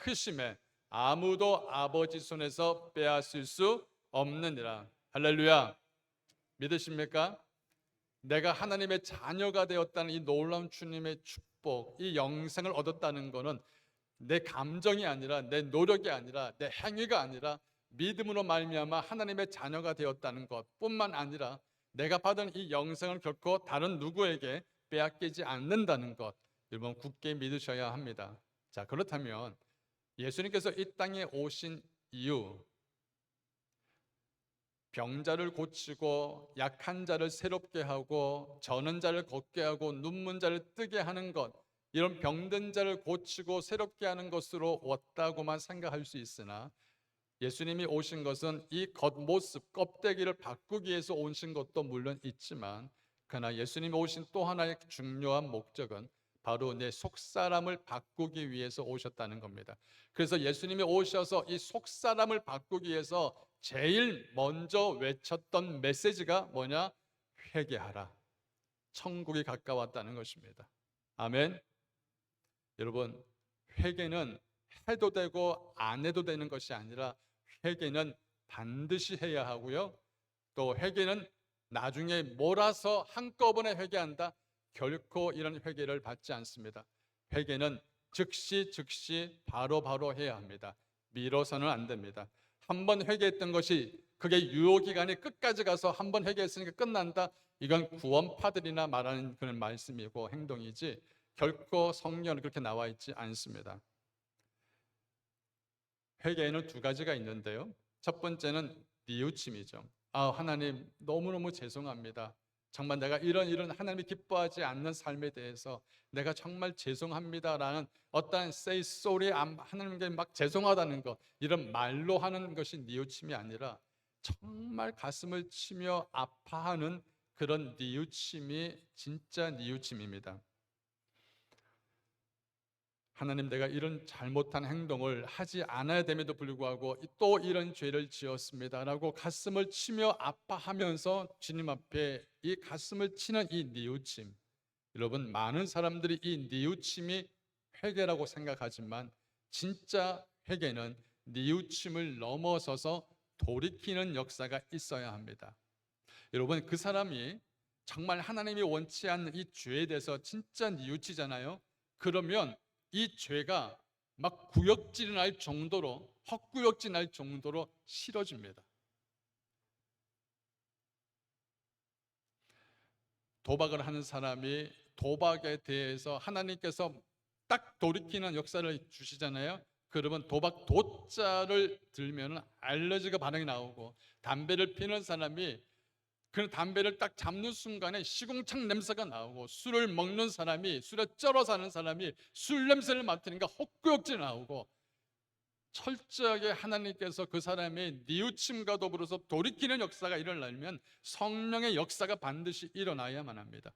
크심에 아무도 아버지 손에서 빼앗을 수 없느니라. 할렐루야. 믿으십니까? 내가 하나님의 자녀가 되었다는 이 놀라운 주님의 축복, 이 영생을 얻었다는 것은 내 감정이 아니라, 내 노력이 아니라, 내 행위가 아니라 믿음으로 말미암아 하나님의 자녀가 되었다는 것뿐만 아니라 내가 받은 이 영생을 결코 다른 누구에게 빼앗기지 않는다는 것, 여러분 굳게 믿으셔야 합니다. 자, 그렇다면 예수님께서 이 땅에 오신 이유, 병자를 고치고 약한 자를 새롭게 하고 저는 자를 걷게 하고 눈먼 자를 뜨게 하는 것, 이런 병든 자를 고치고 새롭게 하는 것으로 왔다고만 생각할 수 있으나 예수님이 오신 것은 이 겉모습, 껍데기를 바꾸기 위해서 오신 것도 물론 있지만, 그러나 예수님이 오신 또 하나의 중요한 목적은 바로 내 속사람을 바꾸기 위해서 오셨다는 겁니다. 그래서 예수님이 오셔서 이 속사람을 바꾸기 위해서 제일 먼저 외쳤던 메시지가 뭐냐? 회개하라. 천국이 가까웠다는 것입니다. 아멘. 여러분, 회개는 해도 되고 안 해도 되는 것이 아니라 회개는 반드시 해야 하고요, 또 회개는 나중에 몰아서 한꺼번에 회개한다, 결코 이런 회개를 받지 않습니다. 회개는 즉시 바로 해야 합니다. 미뤄서는 안 됩니다. 한번 회개했던 것이 그게 유효기간이 끝까지 가서 한번 회개했으니까 끝난다, 이건 구원파들이나 말하는 그런 말씀이고 행동이지 결코 성경은 그렇게 나와 있지 않습니다. 회개에는 두 가지가 있는데요, 첫 번째는 뉘우침이죠. 하나님 너무너무 죄송합니다. 정말 내가 이런 하나님이 기뻐하지 않는 삶에 대해서 내가 정말 죄송합니다라는 어떠한 say sorry, 하나님께 막 죄송하다는 것, 이런 말로 하는 것이 뉘우침이 아니라 정말 가슴을 치며 아파하는 그런 뉘우침이 진짜 뉘우침입니다. 하나님, 내가 이런 잘못한 행동을 하지 않아야 됨에도 불구하고 또 이런 죄를 지었습니다 라고 가슴을 치며 아파하면서 주님 앞에 이 가슴을 치는 이 뉘우침, 여러분, 많은 사람들이 이 뉘우침이 회개라고 생각하지만 진짜 회개는 뉘우침을 넘어서서 돌이키는 역사가 있어야 합니다. 여러분, 그 사람이 정말 하나님이 원치 않는 이 죄에 대해서 진짜 뉘우치잖아요. 그러면 이 죄가 막 구역질이 날 정도로, 헛구역질 날 정도로 싫어집니다. 도박을 하는 사람이 도박에 대해서 하나님께서 딱 돌이키는 역사를 주시잖아요. 그러면 도박 도자를 들면 알러지가 반응이 나오고, 담배를 피는 사람이 그 담배를 딱 잡는 순간에 시궁창 냄새가 나오고, 술을 먹는 사람이, 술에 쩔어 사는 사람이 술 냄새를 맡으니까 헛구역질 나오고, 철저하게 하나님께서 그 사람의 뉘우침과 더불어서 돌이키는 역사가 일어나려면 성령의 역사가 반드시 일어나야만 합니다.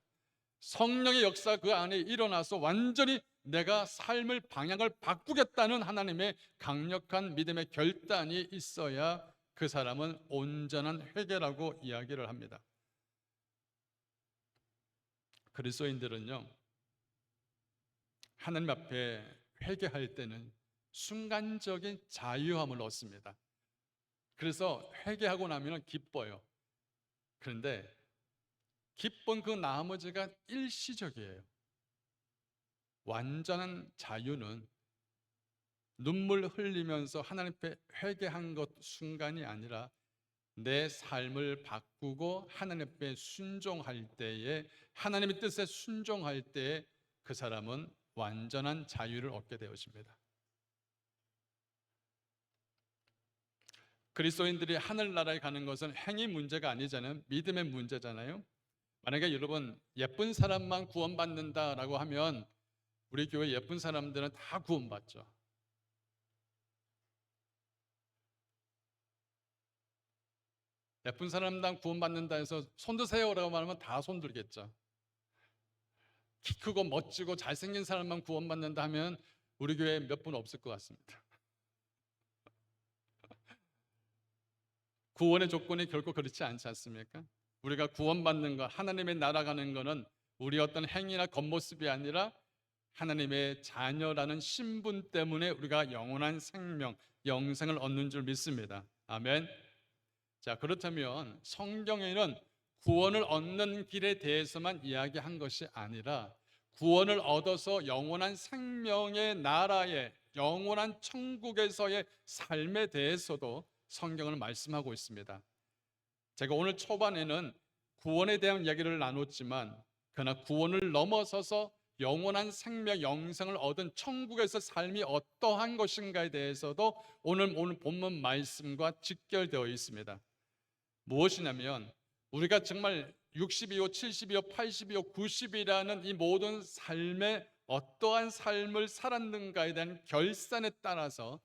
성령의 역사가 그 안에 일어나서 완전히 내가 삶을 방향을 바꾸겠다는 하나님의 강력한 믿음의 결단이 있어야 그 사람은 온전한 회개라고 이야기를 합니다. 그리스도인들은요, 하나님 앞에 회개할 때는 순간적인 자유함을 얻습니다. 그래서 회개하고 나면 기뻐요. 그런데 기쁜 그 나머지가 일시적이에요. 완전한 자유는 눈물 흘리면서 하나님 앞에 회개한 것 순간이 아니라 내 삶을 바꾸고 하나님 앞에 순종할 때에, 하나님의 뜻에 순종할 때에 그 사람은 완전한 자유를 얻게 되어집니다. 그리스도인들이 하늘나라에 가는 것은 행위 문제가 아니잖아요. 믿음의 문제잖아요. 만약에 여러분 예쁜 사람만 구원받는다라고 하면 우리 교회 예쁜 사람들은 다 구원받죠. 예쁜 사람당 구원받는다 해서 손 드세요라고 말하면 다 손 들겠죠. 키 크고 멋지고 잘생긴 사람만 구원받는다 하면 우리 교회에 몇 분 없을 것 같습니다. 구원의 조건이 결코 그렇지 않지 않습니까? 우리가 구원받는 것, 하나님의 나라 가는 것은 우리 어떤 행위나 겉모습이 아니라 하나님의 자녀라는 신분 때문에 우리가 영원한 생명, 영생을 얻는 줄 믿습니다. 아멘. 자, 그렇다면 성경에는 구원을 얻는 길에 대해서만 이야기한 것이 아니라 구원을 얻어서 영원한 생명의 나라에, 영원한 천국에서의 삶에 대해서도 성경을 말씀하고 있습니다. 제가 오늘 초반에는 구원에 대한 이야기를 나눴지만 그러나 구원을 넘어서서 영원한 생명, 영생을 얻은 천국에서 삶이 어떠한 것인가에 대해서도 오늘 본문 말씀과 직결되어 있습니다. 무엇이냐면 우리가 정말 60이요, 70이요, 80이요, 90이라는 이 모든 삶에 어떠한 삶을 살았는가에 대한 결산에 따라서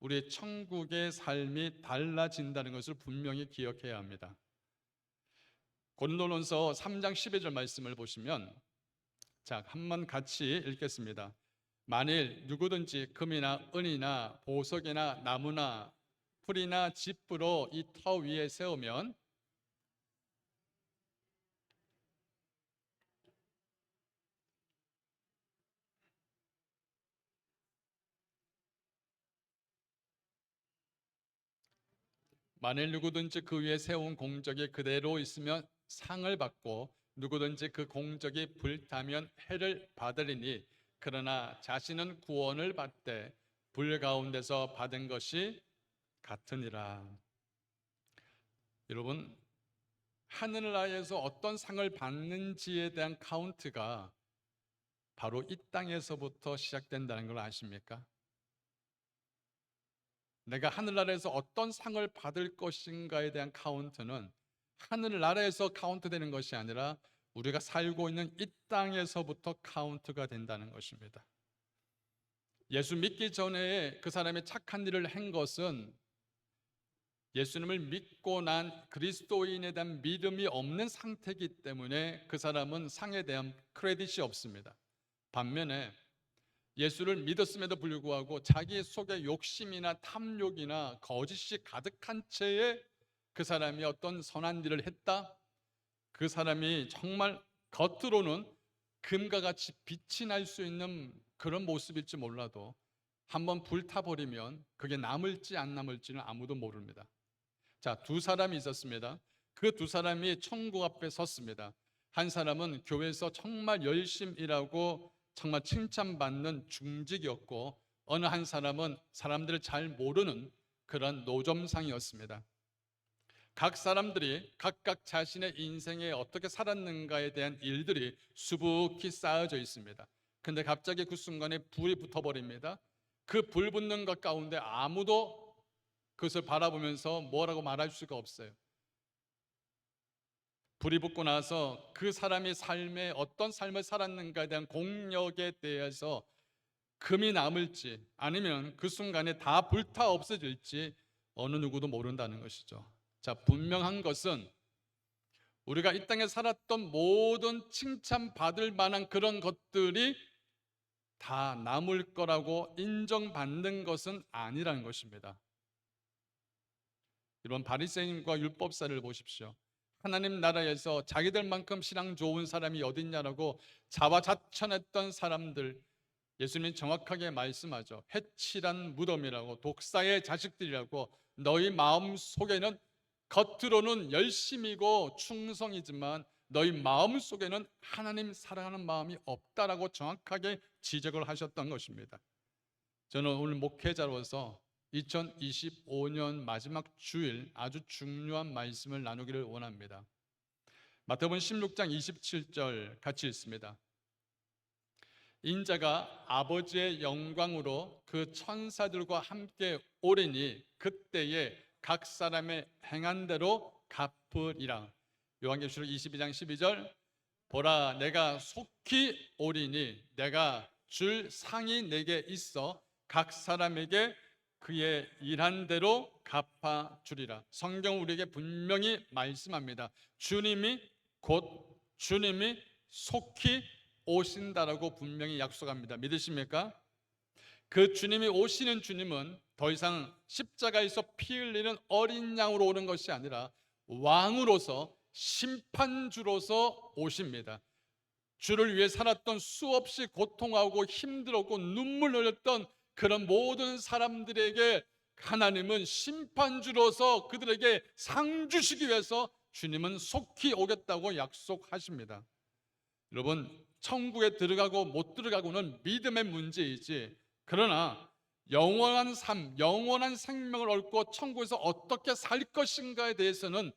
우리의 천국의 삶이 달라진다는 것을 분명히 기억해야 합니다. 고린도전서 3장 12절 말씀을 보시면, 자, 한번 같이 읽겠습니다. 만일 누구든지 금이나 은이나 보석이나 나무나 풀이나 집으로 이 터 위에 세우면 만일 누구든지 그 위에 세운 공적이 그대로 있으면 상을 받고 누구든지 그 공적이 불타면 해를 받으리니 그러나 자신은 구원을 받되 불 가운데서 받은 것이 같으니라. 여러분, 하늘나라에서 어떤 상을 받는지에 대한 카운트가 바로 이 땅에서부터 시작된다는 걸 아십니까? 내가 하늘나라에서 어떤 상을 받을 것인가에 대한 카운트는 하늘나라에서 카운트되는 것이 아니라 우리가 살고 있는 이 땅에서부터 카운트가 된다는 것입니다. 예수 믿기 전에 그 사람이 착한 일을 한 것은 예수님을 믿고 난 그리스도인에 대한 믿음이 없는 상태이기 때문에 그 사람은 상에 대한 크레딧이 없습니다. 반면에 예수를 믿었음에도 불구하고 자기 속에 욕심이나 탐욕이나 거짓이 가득한 채에 그 사람이 어떤 선한 일을 했다? 그 사람이 정말 겉으로는 금과 같이 빛이 날 수 있는 그런 모습일지 몰라도 한번 불타버리면 그게 남을지 안 남을지는 아무도 모릅니다. 자, 두 사람이 있었습니다. 그 두 사람이 천국 앞에 섰습니다. 한 사람은 교회에서 정말 열심히 일하고 정말 칭찬받는 중직이었고 어느 한 사람은 사람들을 잘 모르는 그런 노점상이었습니다. 각 사람들이 각각 자신의 인생에 어떻게 살았는가에 대한 일들이 수북히 쌓여져 있습니다. 근데 갑자기 그 순간에 불이 붙어버립니다. 그 불 붙는 것 가운데 아무도 그것을 바라보면서 뭐라고 말할 수가 없어요. 불이 붙고 나서 그 사람이 삶에 어떤 삶을 살았는가에 대한 공력에 대해서 금이 남을지 아니면 그 순간에 다 불타 없어질지 어느 누구도 모른다는 것이죠. 자, 분명한 것은 우리가 이 땅에 살았던 모든 칭찬받을 만한 그런 것들이 다 남을 거라고 인정받는 것은 아니라는 것입니다. 이런 바리새인과 율법사를 보십시오. 하나님 나라에서 자기들만큼 신앙 좋은 사람이 어딨냐라고 자화자찬했던 사람들, 예수님이 정확하게 말씀하죠. 해칠한 무덤이라고, 독사의 자식들이라고. 너희 마음 속에는 겉으로는 열심이고 충성이지만 너희 마음 속에는 하나님 사랑하는 마음이 없다라고 정확하게 지적을 하셨던 것입니다. 저는 오늘 목회자로서 2025년 마지막 주일 아주 중요한 말씀을 나누기를 원합니다. 마태복음 16장 27절 같이 읽습니다. 인자가 아버지의 영광으로 그 천사들과 함께 오리니 그때에 각 사람의 행한 대로 갚으리라. 요한계시록 22장 12절 보라 내가 속히 오리니 내가 줄 상이 내게 있어 각 사람에게 그의 일한 대로 갚아주리라. 성경 우리에게 분명히 말씀합니다. 주님이 속히 오신다라고 분명히 약속합니다. 믿으십니까? 그 주님이 오시는 주님은 더 이상 십자가에서 피 흘리는 어린 양으로 오는 것이 아니라 왕으로서 심판주로서 오십니다. 주를 위해 살았던 수없이 고통하고 힘들었고 눈물 흘렸던 그런 모든 사람들에게 하나님은 심판주로서 그들에게 상 주시기 위해서 주님은 속히 오겠다고 약속하십니다. 여러분, 천국에 들어가고 못 들어가고는 믿음의 문제이지, 그러나 영원한 삶, 영원한 생명을 얻고 천국에서 어떻게 살 것인가에 대해서는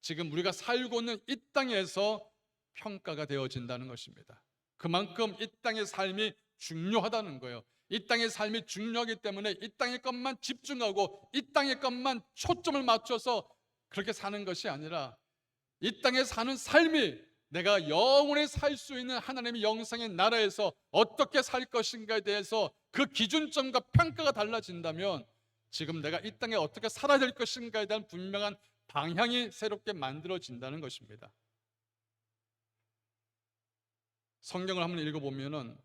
지금 우리가 살고 있는 이 땅에서 평가가 되어진다는 것입니다. 그만큼 이 땅의 삶이 중요하다는 거예요. 이 땅의 삶이 중요하기 때문에 이 땅의 것만 집중하고 이 땅의 것만 초점을 맞춰서 그렇게 사는 것이 아니라 이 땅에 사는 삶이 내가 영원히 살 수 있는 하나님의 영생의 나라에서 어떻게 살 것인가에 대해서 그 기준점과 평가가 달라진다면 지금 내가 이 땅에 어떻게 살아야 될 것인가에 대한 분명한 방향이 새롭게 만들어진다는 것입니다. 성경을 한번 읽어보면은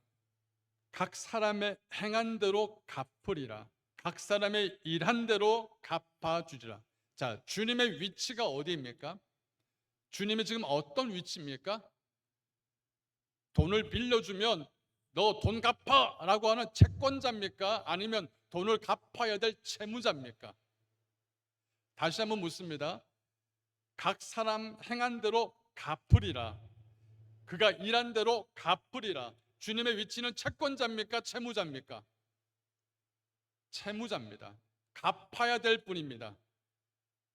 각 사람의 행한 대로 갚으리라, 각 사람의 일한 대로 갚아주리라. 자, 주님의 위치가 어디입니까? 주님이 지금 어떤 위치입니까? 돈을 빌려주면 너 돈 갚아 라고 하는 채권자입니까? 아니면 돈을 갚아야 될 채무자입니까? 다시 한번 묻습니다. 각 사람 행한 대로 갚으리라, 그가 일한 대로 갚으리라. 주님의 위치는 채권자입니까? 채무자입니까? 채무자입니다. 갚아야 될 뿐입니다.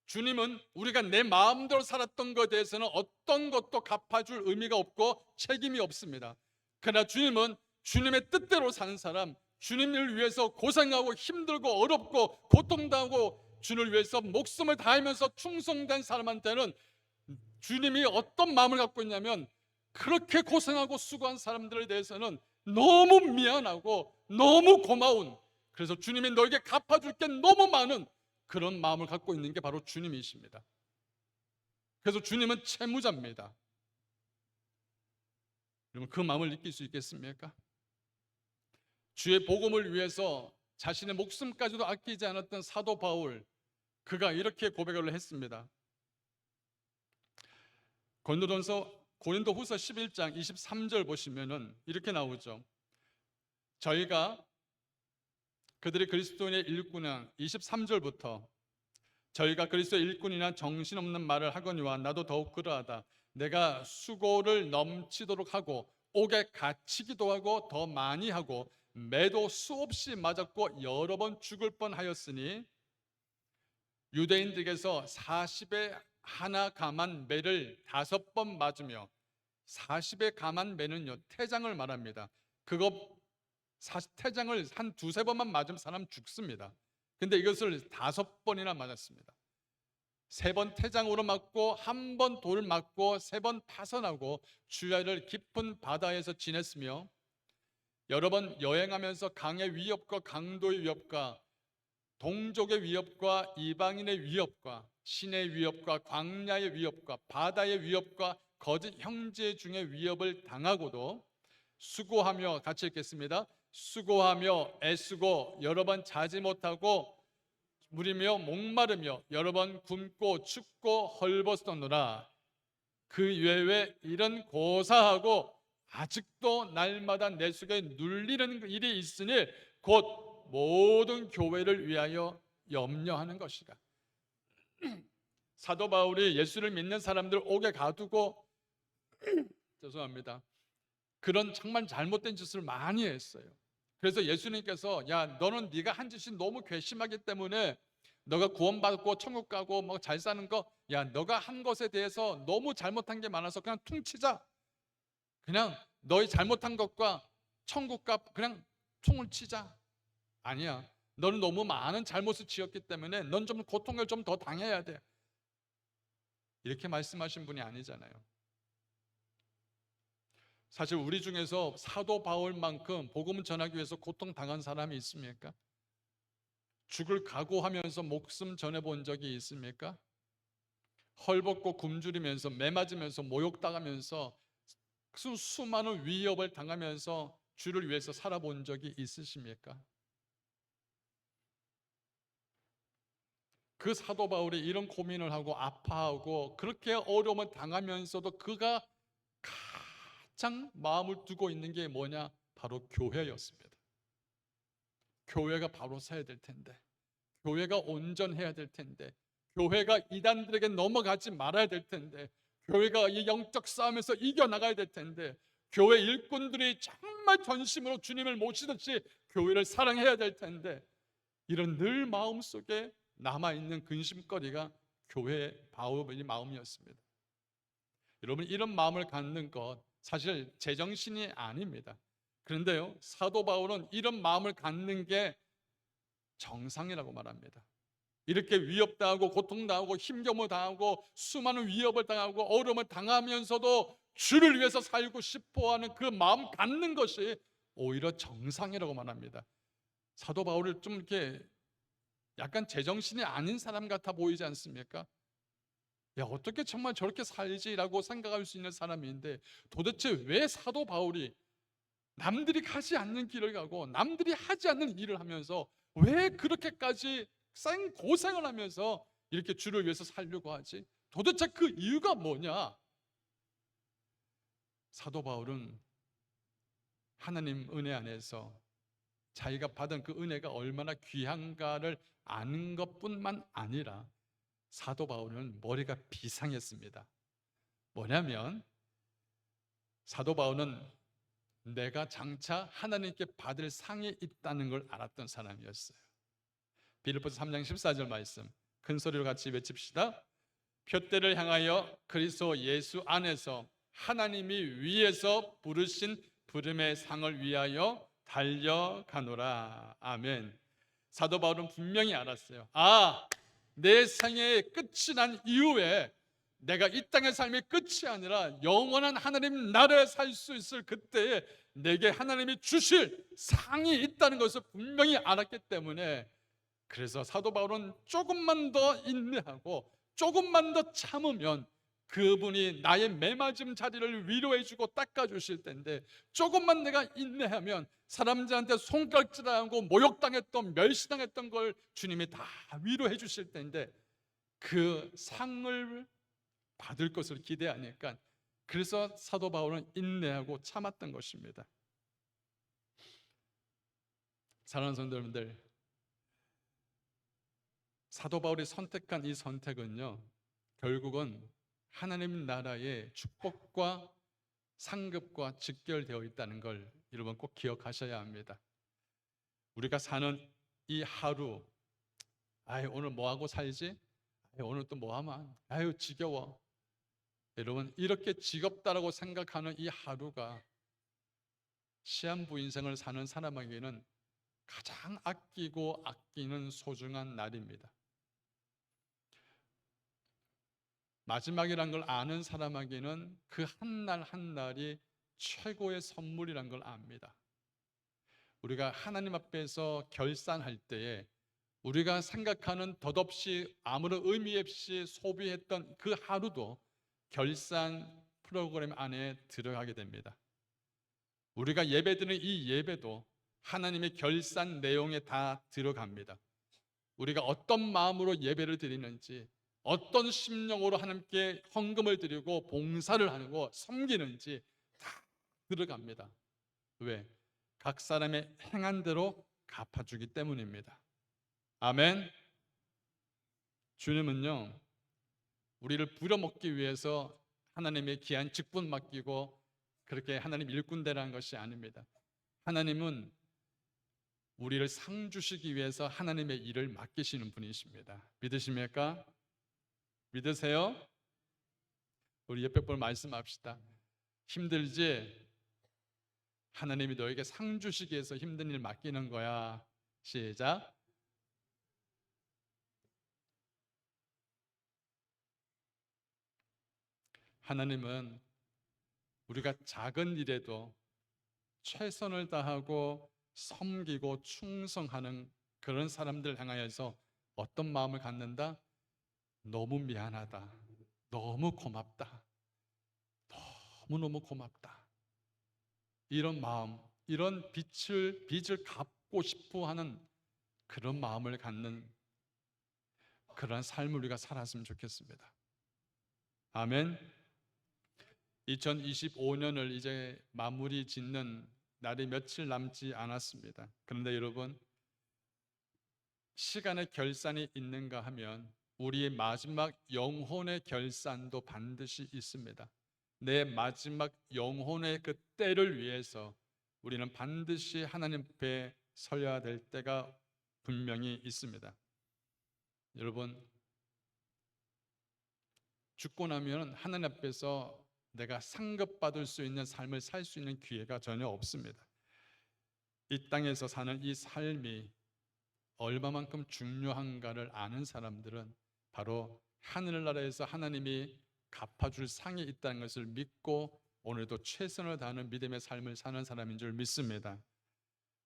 주님은 우리가 내 마음대로 살았던 것에 대해서는 어떤 것도 갚아줄 의미가 없고 책임이 없습니다. 그러나 주님은 주님의 뜻대로 사는 사람, 주님을 위해서 고생하고 힘들고 어렵고 고통당하고 주님을 위해서 목숨을 다하면서 충성된 사람한테는 주님이 어떤 마음을 갖고 있냐면, 그렇게 고생하고 수고한 사람들에 대해서는 너무 미안하고 너무 고마운, 그래서 주님이 너에게 갚아줄 게 너무 많은 그런 마음을 갖고 있는 게 바로 주님이십니다. 그래서 주님은 채무자입니다. 여러분, 그 마음을 느낄 수 있겠습니까? 주의 복음을 위해서 자신의 목숨까지도 아끼지 않았던 사도 바울, 그가 이렇게 고백을 했습니다. 고린도 후서 11장 23절 보시면은 이렇게 나오죠. 저희가 그들이 그리스도인의 일꾼은 23절부터 저희가 그리스도의 일꾼이나 정신없는 말을 하거니와 나도 더욱 그러하다. 내가 수고를 넘치도록 하고 옥에 갇히기도 하고 더 많이 하고 매도 수없이 맞았고 여러 번 죽을 뻔하였으니 유대인들에게서 40에 하나 감한 매를 5번 맞으며, 40에 감한 매는요 태장을 말합니다. 그거 태장을 한 2-3번만 맞으면 사람 죽습니다. 근데 이것을 5번이나 맞았습니다. 3번 태장으로 맞고 1번 돌 맞고 3번 파선하고 주야를 깊은 바다에서 지냈으며 여러 번 여행하면서 강의 위협과 강도의 위협과 동족의 위협과 이방인의 위협과 신의 위협과 광야의 위협과 바다의 위협과 거짓 형제 중의 위협을 당하고도 수고하며, 같이 읽겠습니다. 수고하며 애쓰고 여러 번 자지 못하고 무리며 목마르며 여러 번 굶고 춥고 헐벗었노라. 그 외에 이런 고사하고 아직도 날마다 내 속에 눌리는 일이 있으니 곧 모든 교회를 위하여 염려하는 것이다. 사도 바울이 예수를 믿는 사람들 옥에 가두고 죄송합니다. 그런 정말 잘못된 짓을 많이 했어요. 그래서 예수님께서 야, 너는 네가 한 짓이 너무 괘씸하기 때문에 너가 구원받고 천국 가고 뭐 잘 사는 거, 야, 너가 한 것에 대해서 너무 잘못한 게 많아서 그냥 퉁치자. 그냥 너희 잘못한 것과 천국과 그냥 총을 치자. 아니야, 너는 너무 많은 잘못을 지었기 때문에 넌 좀 고통을 좀 더 당해야 돼. 이렇게 말씀하신 분이 아니잖아요. 사실 우리 중에서 사도 바울만큼 복음을 전하기 위해서 고통당한 사람이 있습니까? 죽을 각오하면서 목숨 전해본 적이 있습니까? 헐벗고 굶주리면서 매 맞으면서 모욕당하면서 수많은 위협을 당하면서 주를 위해서 살아본 적이 있으십니까? 그 사도 바울이 이런 고민을 하고 아파하고 그렇게 어려움을 당하면서도 그가 가장 마음을 두고 있는 게 뭐냐? 바로 교회였습니다. 교회가 바로 서야 될 텐데, 교회가 온전해야 될 텐데, 교회가 이단들에게 넘어가지 말아야 될 텐데, 교회가 이 영적 싸움에서 이겨나가야 될 텐데, 교회 일꾼들이 정말 전심으로 주님을 모시듯이 교회를 사랑해야 될 텐데, 이런 늘 마음속에 남아있는 근심거리가 교회의 바울의 마음이었습니다. 여러분, 이런 마음을 갖는 것 사실 제정신이 아닙니다. 그런데요, 사도 바울은 이런 마음을 갖는 게 정상이라고 말합니다. 이렇게 위협당하고 고통당하고 힘겨움을 당하고 수많은 위협을 당하고 어려움을 당하면서도 주를 위해서 살고 싶어하는 그 마음 갖는 것이 오히려 정상이라고 말합니다. 사도 바울을 좀 이렇게 약간 제정신이 아닌 사람 같아 보이지 않습니까? 야, 어떻게 정말 저렇게 살지라고 생각할 수 있는 사람인데, 도대체 왜 사도 바울이 남들이 가지 않는 길을 가고 남들이 하지 않는 일을 하면서 왜 그렇게까지 고생을 하면서 이렇게 주를 위해서 살려고 하지? 도대체 그 이유가 뭐냐? 사도 바울은 하나님 은혜 안에서 자기가 받은 그 은혜가 얼마나 귀한가를 아는 것뿐만 아니라 사도 바울은 머리가 비상했습니다. 뭐냐면 사도 바울은 내가 장차 하나님께 받을 상이 있다는 걸 알았던 사람이었어요. 빌립보서 3장 14절 말씀 큰 소리로 같이 외칩시다. 표대를 향하여 그리스도 예수 안에서 하나님이 위에서 부르신 부름의 상을 위하여 달려가노라. 아멘. 사도 바울은 분명히 알았어요. 내 생애의 끝이 난 이후에 내가 이 땅의 삶이 끝이 아니라 영원한 하나님 나라에 살 수 있을 그때에 내게 하나님이 주실 상이 있다는 것을 분명히 알았기 때문에, 그래서 사도 바울은 조금만 더 인내하고 조금만 더 참으면 그분이 나의 매맞음 자리를 위로해 주고 닦아 주실 텐데, 조금만 내가 인내하면 사람들한테 손가락질하고 모욕당했던 멸시당했던 걸 주님이 다 위로해 주실 텐데, 그 상을 받을 것을 기대하니까 그래서 사도 바울은 인내하고 참았던 것입니다. 사랑하는 성도님들, 사도 바울이 선택한 이 선택은요, 결국은 하나님 나라의 축복과 상급과 직결되어 있다는 걸 여러분 꼭 기억하셔야 합니다. 우리가 사는 이 하루, 오늘 뭐하고 살지? 오늘 또 뭐하면? 지겨워. 여러분, 이렇게 지겹다라고 생각하는 이 하루가 시한부 인생을 사는 사람에게는 가장 아끼고 아끼는 소중한 날입니다. 마지막이란 걸 아는 사람에게는 그 한 날 한 날이 최고의 선물이란 걸 압니다. 우리가 하나님 앞에서 결산할 때에 우리가 생각하는 덧없이 아무런 의미 없이 소비했던 그 하루도 결산 프로그램 안에 들어가게 됩니다. 우리가 예배드리는 이 예배도 하나님의 결산 내용에 다 들어갑니다. 우리가 어떤 마음으로 예배를 드리는지, 어떤 심령으로 하나님께 헌금을 드리고 봉사를 하고 섬기는지 다 들어갑니다. 왜? 각 사람의 행한 대로 갚아주기 때문입니다. 아멘. 주님은요, 우리를 부려먹기 위해서 하나님의 귀한 직분 맡기고 그렇게 하나님 일꾼 되라는 것이 아닙니다. 하나님은 우리를 상 주시기 위해서 하나님의 일을 맡기시는 분이십니다. 믿으십니까? 믿으세요? 우리 옆에 분 말씀합시다. 힘들지? 하나님이 너에게 상 주시기 위해서 힘든 일 맡기는 거야. 시작. 하나님은 우리가 작은 일에도 최선을 다하고 섬기고 충성하는 그런 사람들 향하여서 어떤 마음을 갖는다? 너무 미안하다, 너무 고맙다, 너무너무 고맙다, 이런 마음, 이런 빚을 갚고 싶어 하는 그런 마음을 갖는 그런 삶을 우리가 살았으면 좋겠습니다. 아멘. 2025년을 이제 마무리 짓는 날이 며칠 남지 않았습니다. 그런데 여러분, 시간의 결산이 있는가 하면 우리의 마지막 영혼의 결산도 반드시 있습니다. 내 마지막 영혼의 그 때를 위해서 우리는 반드시 하나님 앞에 서야 될 때가 분명히 있습니다. 여러분, 죽고 나면 하나님 앞에서 내가 상급받을 수 있는 삶을 살 수 있는 기회가 전혀 없습니다. 이 땅에서 사는 이 삶이 얼마만큼 중요한가를 아는 사람들은 바로 하늘나라에서 하나님이 갚아줄 상이 있다는 것을 믿고 오늘도 최선을 다하는 믿음의 삶을 사는 사람인 줄 믿습니다.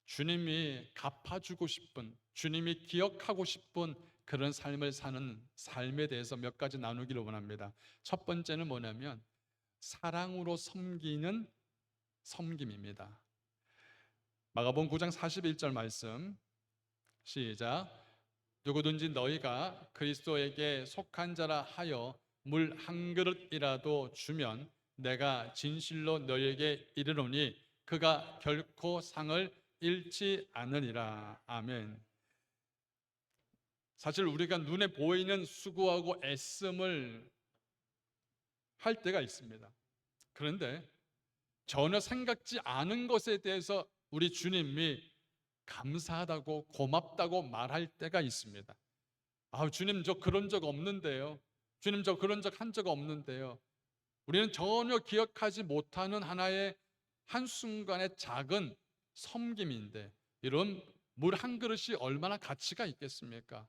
주님이 갚아주고 싶은, 주님이 기억하고 싶은 그런 삶을 사는 삶에 대해서 몇 가지 나누기를 원합니다. 첫 번째는 뭐냐면 사랑으로 섬기는 섬김입니다. 마가복음 9장 41절 말씀 시작. 누구든지 너희가 그리스도에게 속한 자라 하여 물 한 그릇이라도 주면 내가 진실로 너희에게 이르노니 그가 결코 상을 잃지 않으리라. 아멘. 사실 우리가 눈에 보이는 수고하고 애씀을 할 때가 있습니다. 그런데 전혀 생각지 않은 것에 대해서 우리 주님이 감사하다고 고맙다고 말할 때가 있습니다. 아, 주님 저 그런 적 없는데요. 주님 저 그런 적 한 적 없는데요. 우리는 전혀 기억하지 못하는 하나의 한순간의 작은 섬김인데 이런 물 한 그릇이 얼마나 가치가 있겠습니까?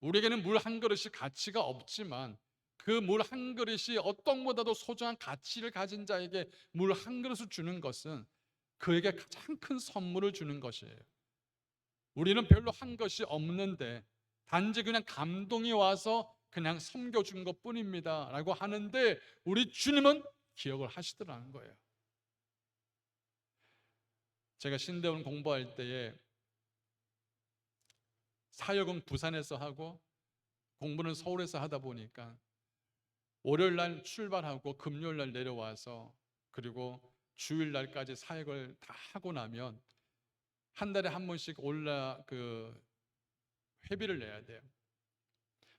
우리에게는 물 한 그릇이 가치가 없지만 그 물 한 그릇이 어떤 것보다도 소중한 가치를 가진 자에게 물 한 그릇을 주는 것은 그에게 가장 큰 선물을 주는 것이에요. 우리는 별로 한 것이 없는데 단지 그냥 감동이 와서 그냥 섬겨준 것뿐입니다 라고 하는데 우리 주님은 기억을 하시더라는 거예요. 제가 신대원 공부할 때에 사역은 부산에서 하고 공부는 서울에서 하다 보니까 월요일 날 출발하고 금요일 날 내려와서 그리고 주일 날까지 사역을 다 하고 나면 한 달에 한 번씩 회비를 내야 돼요.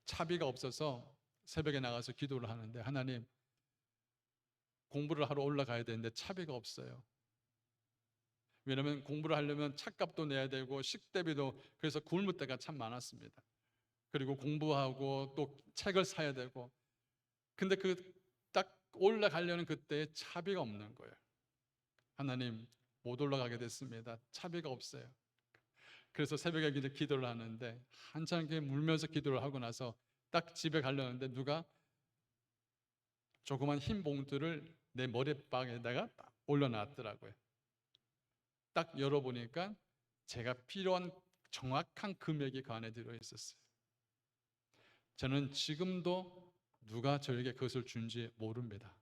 차비가 없어서 새벽에 나가서 기도를 하는데 하나님, 공부를 하러 올라가야 되는데 차비가 없어요. 왜냐하면 공부를 하려면 차값도 내야 되고 식대비도, 그래서 굶을 때가 참 많았습니다. 그리고 공부하고 또 책을 사야 되고, 근데 딱 올라가려는 그때에 차비가 없는 거예요. 하나님, 못 올라가게 됐습니다. 차비가 없어요. 그래서 새벽에 이제 기도를 하는데 한참 울면서 기도를 하고 나서 딱 집에 가려는데 누가 조그만 흰 봉투를 내 머리박에다가 딱 올려놨더라고요. 딱 열어보니까 제가 필요한 정확한 금액이 그 안에 들어있었어요. 저는 지금도 누가 저에게 그것을 준지 모릅니다.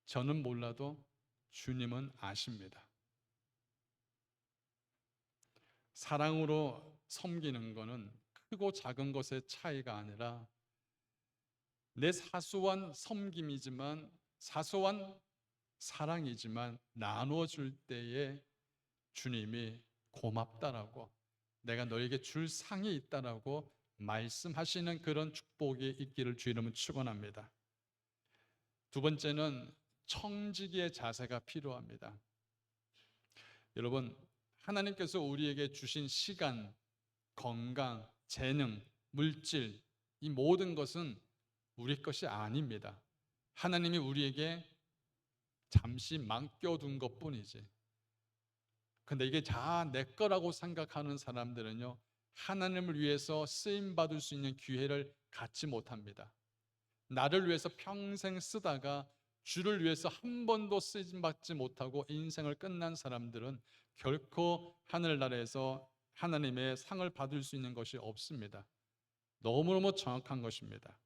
저는 몰라도 주님은 아십니다. 사랑으로 섬기는 것은 크고 작은 것의 차이가 아니라 내 사소한 섬김이지만, 사소한 사랑이지만 나누어 줄 때에 주님이 고맙다라고, 내가 너에게 줄 상이 있다라고 말씀하시는 그런 축복이 있기를 주 이름으로 축원합니다. 두 번째는 청지기의 자세가 필요합니다. 여러분, 하나님께서 우리에게 주신 시간, 건강, 재능, 물질, 이 모든 것은 우리 것이 아닙니다. 하나님이 우리에게 잠시 맡겨둔 것뿐이지. 근데 이게 다 내 거라고 생각하는 사람들은요, 하나님을 위해서 쓰임받을 수 있는 기회를 갖지 못합니다. 나를 위해서 평생 쓰다가 주를 위해서 한 번도 쓰임받지 못하고 인생을 끝난 사람들은 결코 하늘나라에서 하나님의 상을 받을 수 있는 것이 없습니다. 너무너무 정확한 것입니다.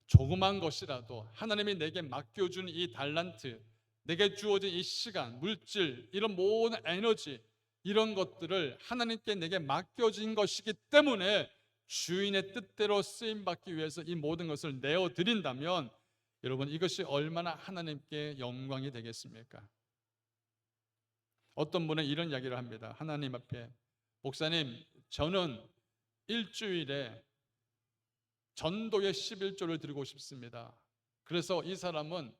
조그만 것이라도 하나님이 내게 맡겨준 이 달란트, 내게 주어진 이 시간, 물질, 이런 모든 에너지, 이런 것들을 하나님께 내게 맡겨진 것이기 때문에 주인의 뜻대로 쓰임받기 위해서 이 모든 것을 내어드린다면 여러분, 이것이 얼마나 하나님께 영광이 되겠습니까? 어떤 분은 이런 이야기를 합니다. 하나님 앞에, 목사님, 저는 일주일에 전도의 11조를 드리고 싶습니다. 그래서 이 사람은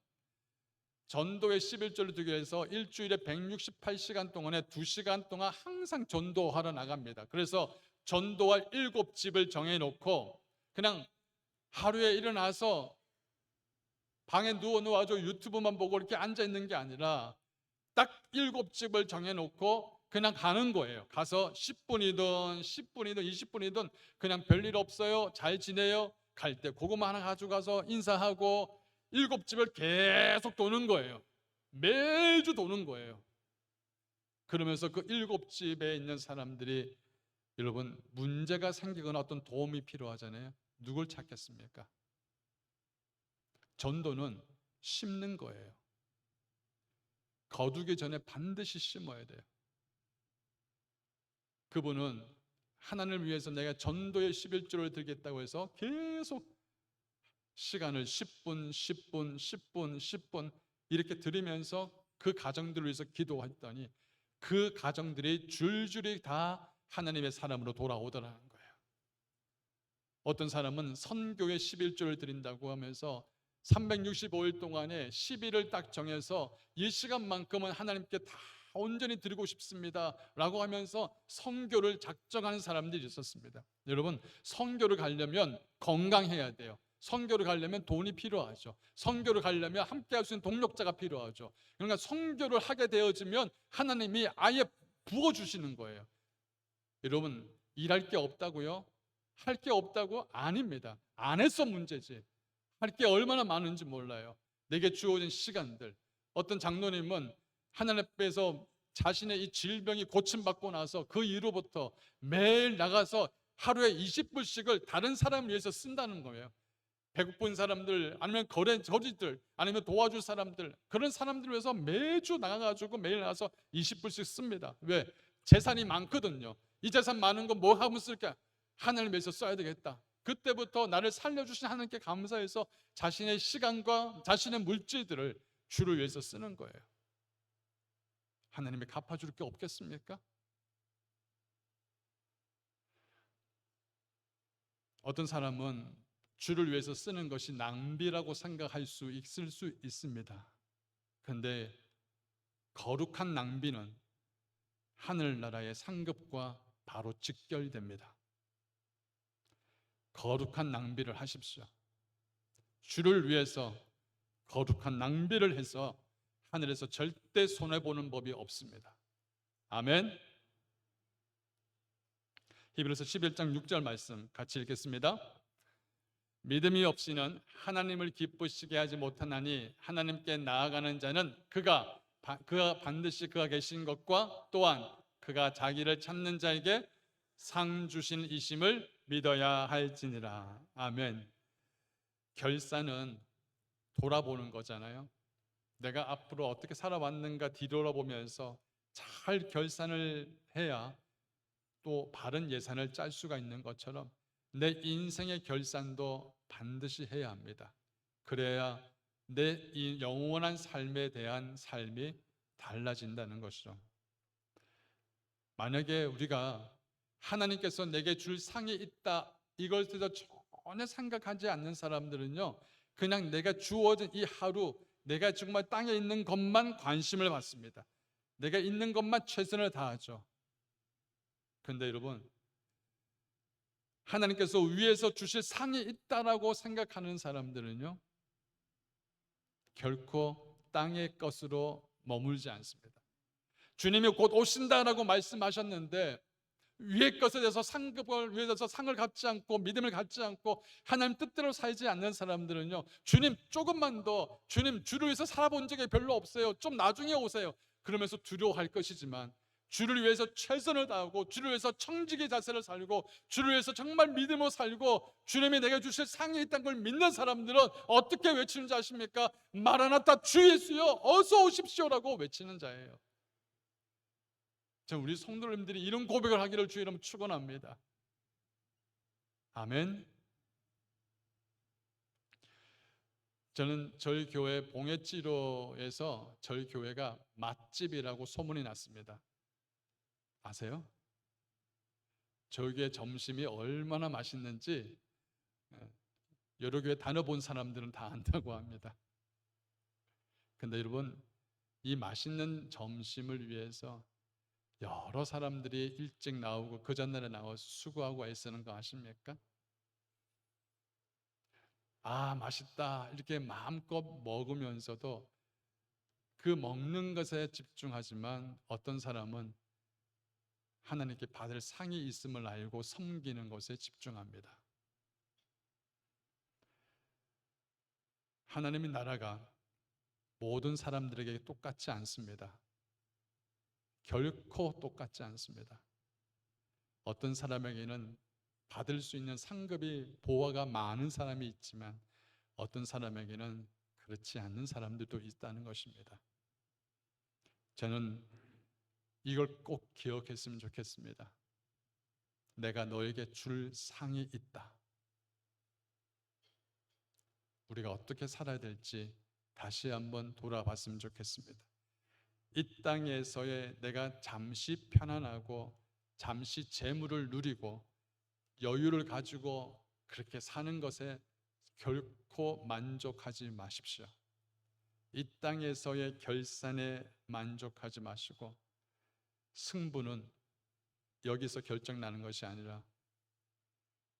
전도의 11조를 드리기 위해서 일주일에 168시간 동안에 2시간 동안 항상 전도하러 나갑니다. 그래서 전도할 7집을 정해놓고 그냥 하루에 일어나서 방에 누워가지고 유튜브만 보고 이렇게 앉아있는 게 아니라 딱 7집을 정해놓고 그냥 가는 거예요. 가서 10분이든 10분이든 20분이든 그냥 별일 없어요, 잘 지내요, 갈 때 고구마 하나 가져가서 인사하고 7집을 계속 도는 거예요. 매주 도는 거예요. 그러면서 그 7집에 있는 사람들이, 여러분, 문제가 생기거나 어떤 도움이 필요하잖아요. 누굴 찾겠습니까? 전도는 심는 거예요. 거두기 전에 반드시 심어야 돼요. 그분은 하나님을 위해서 내가 전도의 11조를 드리겠다고 해서 계속 시간을 10분, 10분, 10분, 10분 이렇게 드리면서 그 가정들을 위해서 기도했더니 그 가정들이 줄줄이 다 하나님의 사람으로 돌아오더라는 거예요. 어떤 사람은 선교에 11조를 드린다고 하면서 365일 동안에 10일을 딱 정해서 이 시간만큼은 하나님께 다 온전히 드리고 싶습니다 라고 하면서 선교를 작정하는 사람들이 있었습니다. 여러분, 선교를 가려면 건강해야 돼요. 선교를 가려면 돈이 필요하죠. 선교를 가려면 함께 할 수 있는 동력자가 필요하죠. 그러니까 선교를 하게 되어지면 하나님이 아예 부어주시는 거예요. 여러분, 일할 게 없다고요? 할 게 없다고? 아닙니다. 안 해서 문제지. 할 게 얼마나 많은지 몰라요. 내게 주어진 시간들. 어떤 장로님은 하나님 앞에서 자신의 이 질병이 고침받고 나서 그 이후로부터 매일 나가서 하루에 20불씩을 다른 사람을 위해서 쓴다는 거예요. 배고픈 사람들, 아니면 거지들, 아니면 도와줄 사람들, 그런 사람들을 위해서 매주 나가가지고 매일 나가서 20불씩 씁니다. 왜? 재산이 많거든요. 이 재산 많은 거 뭐 하면 쓸까? 하나님 위해서 써야 되겠다. 그때부터 나를 살려주신 하나님께 감사해서 자신의 시간과 자신의 물질들을 주를 위해서 쓰는 거예요. 하나님이 갚아줄 게 없겠습니까? 어떤 사람은 주를 위해서 쓰는 것이 낭비라고 생각할 수 있을 수 있습니다. 그런데 거룩한 낭비는 하늘나라의 상급과 바로 직결됩니다. 거룩한 낭비를 하십시오. 주를 위해서 거룩한 낭비를 해서 하늘에서 절대 손해보는 법이 없습니다. 아멘. 히브리서 11장 6절 말씀 같이 읽겠습니다. 믿음이 없이는 하나님을 기쁘시게 하지 못하나니 하나님께 나아가는 자는 그가 반드시 그가 계신 것과 또한 그가 자기를 찾는 자에게 상 주신 이심을 믿어야 할지니라. 아멘. 결산은 돌아보는 거잖아요. 내가 앞으로 어떻게 살아왔는가 뒤돌아보면서 잘 결산을 해야 또 바른 예산을 짤 수가 있는 것처럼 내 인생의 결산도 반드시 해야 합니다. 그래야 내 이 영원한 삶에 대한 삶이 달라진다는 것이죠. 만약에 우리가 하나님께서 내게 줄 상이 있다, 이걸 대해서 전혀 생각하지 않는 사람들은요, 그냥 내가 주어진 이 하루, 내가 정말 땅에 있는 것만 관심을 받습니다. 내가 있는 것만 최선을 다하죠. 그런데 여러분, 하나님께서 위에서 주실 상이 있다라고 생각하는 사람들은요, 결코 땅의 것으로 머물지 않습니다. 주님이 곧 오신다라고 말씀하셨는데 위의 것에 대해서 상급을 위해서 상을 갖지 않고 믿음을 갖지 않고 하나님 뜻대로 살지 않는 사람들은요, 주님 조금만 더, 주님 주를 위해서 살아본 적이 별로 없어요, 좀 나중에 오세요, 그러면서 두려워할 것이지만 주를 위해서 최선을 다하고 주를 위해서 청지기 자세를 살고 주를 위해서 정말 믿음으로 살고 주님이 내게 주실 상이 있다는 걸 믿는 사람들은 어떻게 외치는 지 아십니까? 마라나타 주 예수여 어서 오십시오라고 외치는 자예요. 우리 성도님들이 이런 고백을 하기를 주의 이름 축원합니다. 아멘. 저는 저희 교회 봉해찌로에서 저희 교회가 맛집이라고 소문이 났습니다. 아세요? 저희 교회 점심이 얼마나 맛있는지 여러 교회 다녀본 사람들은 다 안다고 합니다. 근데 여러분, 이 맛있는 점심을 위해서 여러 사람들이 일찍 나오고 그 전날에 나와서 수고하고 애쓰는 거 아십니까? 아, 맛있다 이렇게 마음껏 먹으면서도 그 먹는 것에 집중하지만 어떤 사람은 하나님께 받을 상이 있음을 알고 섬기는 것에 집중합니다. 하나님의 나라가 모든 사람들에게 똑같지 않습니다. 결코 똑같지 않습니다. 어떤 사람에게는 받을 수 있는 상급이 보화가 많은 사람이 있지만 어떤 사람에게는 그렇지 않는 사람들도 있다는 것입니다. 저는 이걸 꼭 기억했으면 좋겠습니다. 내가 너에게 줄 상이 있다. 우리가 어떻게 살아야 될지 다시 한번 돌아봤으면 좋겠습니다. 이 땅에서의 내가 잠시 편안하고 잠시 재물을 누리고 여유를 가지고 그렇게 사는 것에 결코 만족하지 마십시오. 이 땅에서의 결산에 만족하지 마시고 승부는 여기서 결정나는 것이 아니라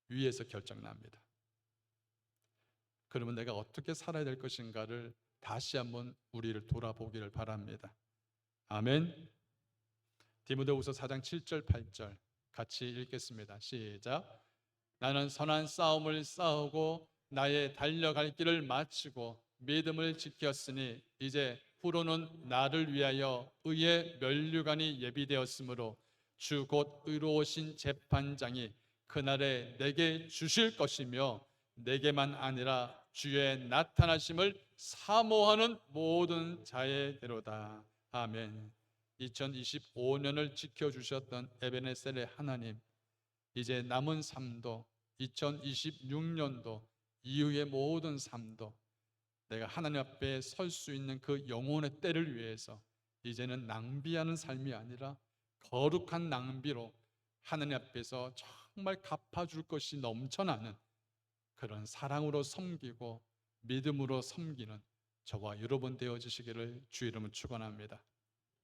위에서 결정납니다. 그러면 내가 어떻게 살아야 될 것인가를 다시 한번 우리를 돌아보기를 바랍니다. 아멘. 디모데후서 4장 7절 8절 같이 읽겠습니다. 시작. 나는 선한 싸움을 싸우고 나의 달려갈 길을 마치고 믿음을 지켰으니 이제 후로는 나를 위하여 의의 면류관이 예비되었으므로 주 곧 의로우신 재판장이 그날에 내게 주실 것이며 내게만 아니라 주의 나타나심을 사모하는 모든 자에게로다. 아멘. 2025년을 지켜주셨던 에베네셀의 하나님, 이제 남은 삶도 2026년도 이후의 모든 삶도 내가 하나님 앞에 설 수 있는 그 영혼의 때를 위해서 이제는 낭비하는 삶이 아니라 거룩한 낭비로 하나님 앞에서 정말 갚아줄 것이 넘쳐나는 그런 사랑으로 섬기고 믿음으로 섬기는 저와 여러분 되어지시기를 주 이름으로 축원합니다.